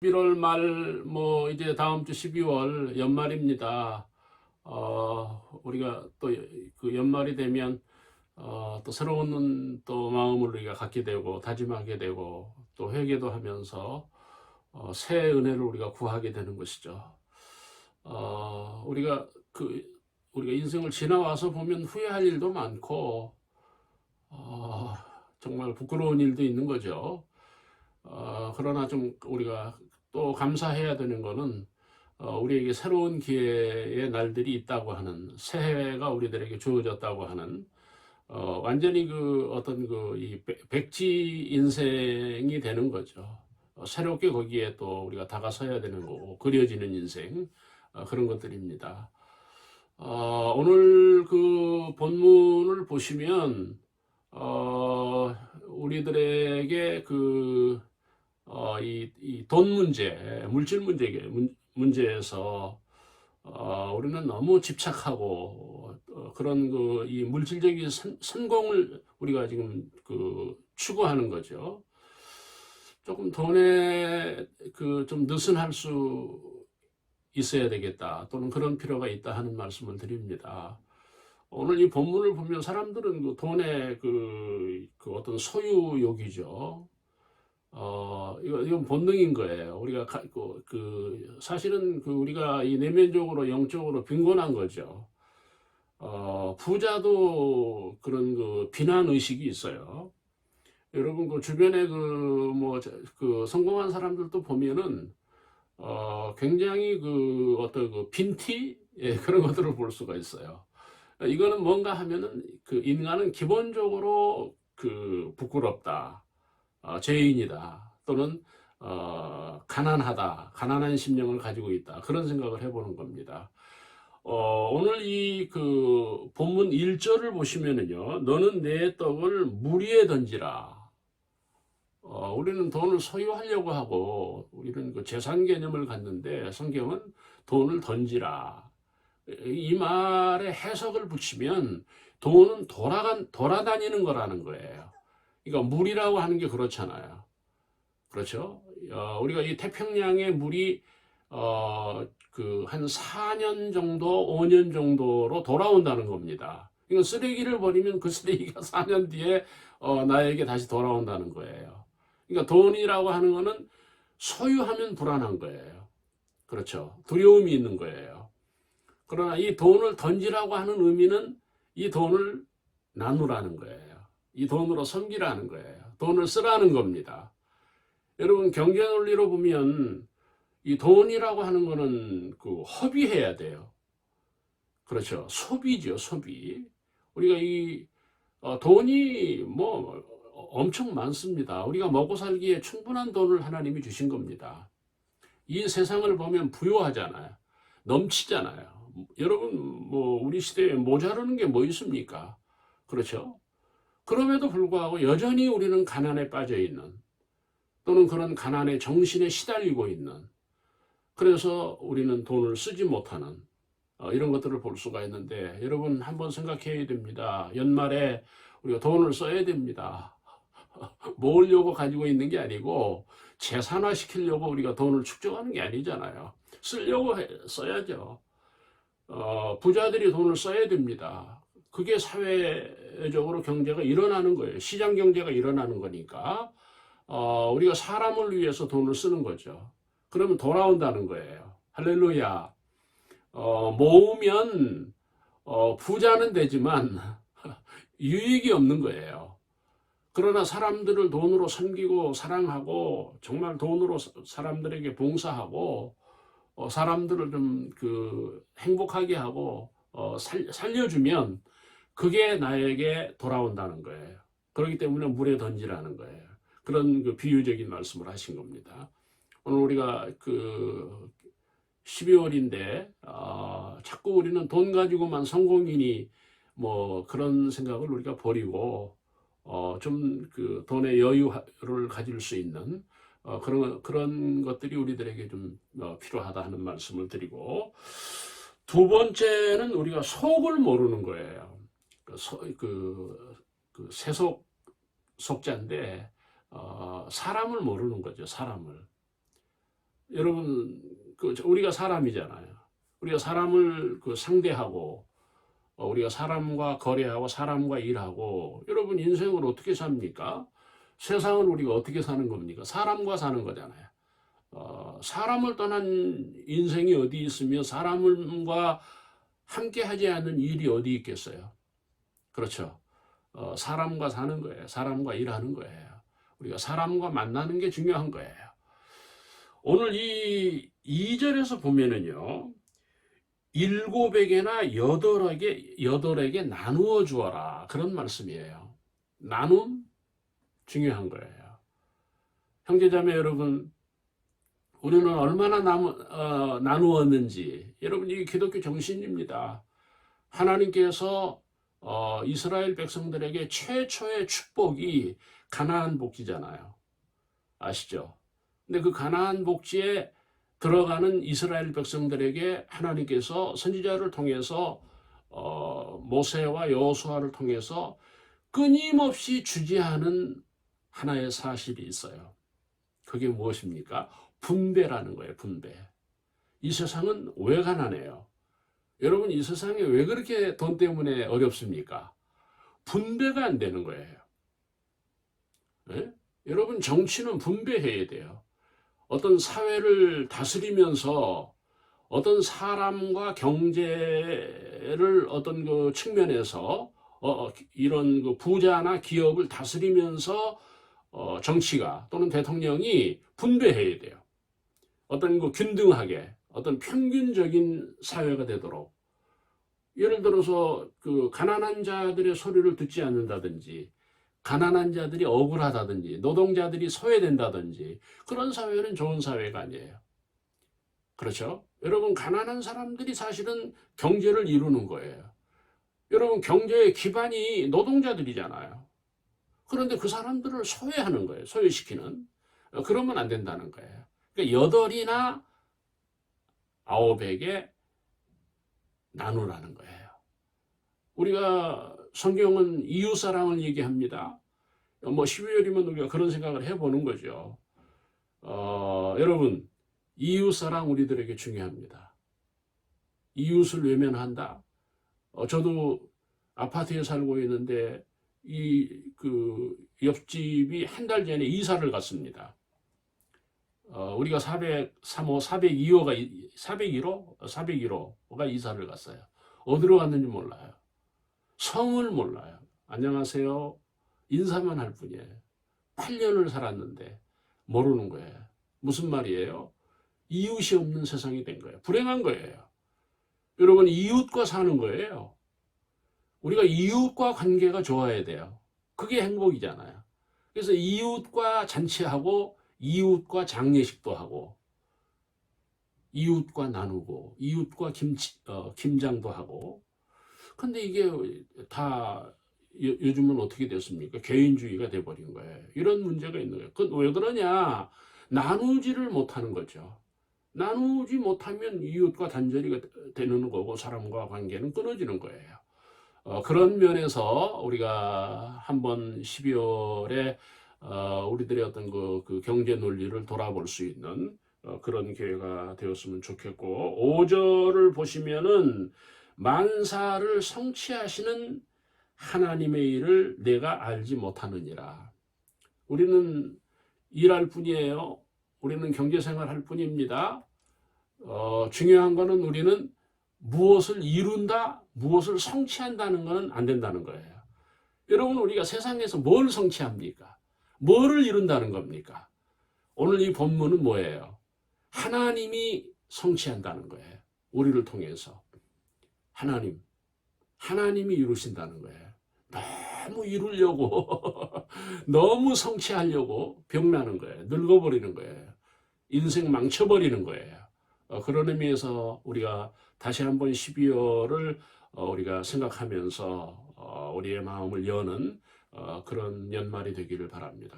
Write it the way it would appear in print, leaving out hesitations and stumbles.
11월 말, 이제 다음 주 12월 연말입니다. 우리가 또 그 연말이 되면, 또 새로운 또 마음을 우리가 갖게 되고, 다짐하게 되고, 또 회개도 하면서, 새 은혜를 우리가 구하게 되는 것이죠. 우리가 우리가 인생을 지나와서 보면 후회할 일도 많고, 어, 정말 부끄러운 일도 있는 거죠. 그러나 좀 우리가 또 감사해야 되는 거는 우리에게 새로운 기회의 날들이 있다고 하는 새해가 우리들에게 주어졌다고 하는 완전히 그 어떤 이 백지 인생이 되는 거죠. 새롭게 거기에 또 우리가 다가서야 되는 거고 그려지는 인생 그런 것들입니다. 오늘 그 본문을 보시면 우리들에게 이 돈 문제, 물질 문제에서 우리는 너무 집착하고 그런 이 물질적인 성공을 우리가 지금 추구하는 거죠. 조금 돈에 좀 느슨할 수 있어야 되겠다 또는 그런 필요가 있다 하는 말씀을 드립니다. 오늘 이 본문을 보면 사람들은 돈의 어떤 소유욕이죠. 이건 본능인 거예요. 우리가 사실은 우리가 이 내면적으로 영적으로 빈곤한 거죠. 부자도 그런 비난 의식이 있어요. 여러분 주변에 성공한 사람들도 보면은 굉장히 어떤 빈티 예, 그런 것들을 볼 수가 있어요. 이거는 뭔가 하면은 인간은 기본적으로 부끄럽다. 죄인이다 또는 가난한 심령을 가지고 있다 그런 생각을 해보는 겁니다. 오늘 이 본문 1절을 보시면은요, 너는 내 떡을 물 위에 던지라. 우리는 돈을 소유하려고 하고 우리는 재산 개념을 갖는데 성경은 돈을 던지라. 이 말에 해석을 붙이면 돈은 돌아다니는 거라는 거예요. 그러니까 물이라고 하는 게 그렇잖아요. 그렇죠? 우리가 이 태평양의 물이 한 4년 정도, 5년 정도로 돌아온다는 겁니다. 이건 쓰레기를 버리면 그 쓰레기가 4년 뒤에 나에게 다시 돌아온다는 거예요. 그러니까 돈이라고 하는 거는 소유하면 불안한 거예요. 그렇죠? 두려움이 있는 거예요. 그러나 이 돈을 던지라고 하는 의미는 이 돈을 나누라는 거예요. 이 돈으로 섬기라는 거예요. 돈을 쓰라는 겁니다. 여러분 경제 논리로 보면 이 돈이라고 하는 거는 허비해야 돼요. 그렇죠. 소비죠, 소비. 우리가 돈이 엄청 많습니다. 우리가 먹고 살기에 충분한 돈을 하나님이 주신 겁니다. 이 세상을 보면 부유하잖아요. 넘치잖아요. 여러분 우리 시대에 모자라는 게 뭐 있습니까? 그렇죠. 그럼에도 불구하고 여전히 우리는 가난에 빠져 있는 또는 그런 가난의 정신에 시달리고 있는 그래서 우리는 돈을 쓰지 못하는 이런 것들을 볼 수가 있는데 여러분 한번 생각해야 됩니다. 연말에 우리가 돈을 써야 됩니다. 모으려고 가지고 있는 게 아니고 재산화 시키려고 우리가 돈을 축적하는 게 아니잖아요. 써야죠. 부자들이 돈을 써야 됩니다. 그게 사회적으로 경제가 일어나는 거예요. 시장 경제가 일어나는 거니까 우리가 사람을 위해서 돈을 쓰는 거죠. 그러면 돌아온다는 거예요. 할렐루야. 모으면 부자는 되지만 유익이 없는 거예요. 그러나 사람들을 돈으로 섬기고 사랑하고 정말 돈으로 사람들에게 봉사하고 사람들을 좀 행복하게 하고 살려주면 그게 나에게 돌아온다는 거예요. 그렇기 때문에 물에 던지라는 거예요. 그런 비유적인 말씀을 하신 겁니다. 오늘 우리가 12월인데 자꾸 우리는 돈 가지고만 성공이니 그런 생각을 우리가 버리고 좀 돈의 여유를 가질 수 있는 그런 것들이 우리들에게 좀 필요하다 하는 말씀을 드리고 두 번째는 우리가 속을 모르는 거예요. 세속 속자인데 사람을 모르는 거죠. 사람을. 여러분, 우리가 사람이잖아요. 우리가 사람을 상대하고, 우리가 사람과 거래하고, 사람과 일하고, 여러분, 인생을 어떻게 삽니까? 세상을 우리가 어떻게 사는 겁니까? 사람과 사는 거잖아요. 사람을 떠난 인생이 어디 있으며, 사람과 함께 하지 않는 일이 어디 있겠어요? 그렇죠. 사람과 사는 거예요. 사람과 일하는 거예요. 우리가 사람과 만나는 게 중요한 거예요. 오늘 이 2절에서 보면은요, 일곱에게나 여덟에게 나누어 주어라. 그런 말씀이에요. 나눔 중요한 거예요. 형제자매 여러분, 우리는 얼마나 나누었는지, 여러분, 이게 기독교 정신입니다. 하나님께서 이스라엘 백성들에게 최초의 축복이 가나안 복지잖아요. 아시죠? 근데 그 가나안 복지에 들어가는 이스라엘 백성들에게 하나님께서 선지자를 통해서 모세와 여호수아를 통해서 끊임없이 주지하는 하나의 사실이 있어요. 그게 무엇입니까? 분배라는 거예요. 분배. 이 세상은 왜 가난해요? 여러분, 이 세상에 왜 그렇게 돈 때문에 어렵습니까? 분배가 안 되는 거예요. 네? 여러분, 정치는 분배해야 돼요. 어떤 사회를 다스리면서 어떤 사람과 경제를 어떤 그 측면에서 이런 그 부자나 기업을 다스리면서 정치가 또는 대통령이 분배해야 돼요. 어떤 그 균등하게 어떤 평균적인 사회가 되도록, 예를 들어서 그 가난한 자들의 소리를 듣지 않는다든지, 가난한 자들이 억울하다든지, 노동자들이 소외된다든지, 그런 사회는 좋은 사회가 아니에요. 그렇죠? 여러분, 가난한 사람들이 사실은 경제를 이루는 거예요. 여러분, 경제의 기반이 노동자들이잖아요. 그런데 그 사람들을 소외하는 거예요. 소외시키는. 그러면 안 된다는 거예요. 그러니까 8이나 9에게 나누라는 거예요. 우리가 성경은 이웃사랑을 얘기합니다. 12월이면 우리가 그런 생각을 해보는 거죠. 여러분, 이웃사랑 우리들에게 중요합니다. 이웃을 외면한다. 저도 아파트에 살고 있는데 그 옆집이 한 달 전에 이사를 갔습니다. 우리가 401호가 이사를 갔어요. 어디로 갔는지 몰라요. 성을 몰라요. 안녕하세요. 인사만 할 뿐이에요. 8년을 살았는데 모르는 거예요. 무슨 말이에요? 이웃이 없는 세상이 된 거예요. 불행한 거예요. 여러분, 이웃과 사는 거예요. 우리가 이웃과 관계가 좋아야 돼요. 그게 행복이잖아요. 그래서 이웃과 잔치하고, 이웃과 장례식도 하고, 이웃과 나누고, 이웃과 김장도 하고. 근데 이게 다 요즘은 어떻게 됐습니까? 개인주의가 돼버린 거예요. 이런 문제가 있는 거예요. 그건 왜 그러냐? 나누지를 못하는 거죠. 나누지 못하면 이웃과 단절이 되는 거고, 사람과 관계는 끊어지는 거예요. 그런 면에서 우리가 한번 12월에 우리들의 어떤 그 경제 논리를 돌아볼 수 있는 그런 기회가 되었으면 좋겠고, 5절을 보시면은 만사를 성취하시는 하나님의 일을 내가 알지 못하느니라. 우리는 일할 뿐이에요. 우리는 경제생활 할 뿐입니다. 중요한 거는 우리는 무엇을 이룬다, 무엇을 성취한다는 것은 안 된다는 거예요. 여러분, 우리가 세상에서 뭘 성취합니까? 뭐를 이룬다는 겁니까? 오늘 이 본문은 뭐예요? 하나님이 성취한다는 거예요. 우리를 통해서. 하나님이 이루신다는 거예요. 너무 이루려고, 너무 성취하려고 병나는 거예요. 늙어버리는 거예요. 인생 망쳐버리는 거예요. 그런 의미에서 우리가 다시 한번 12월을 우리가 생각하면서 우리의 마음을 여는 그런 연말이 되기를 바랍니다.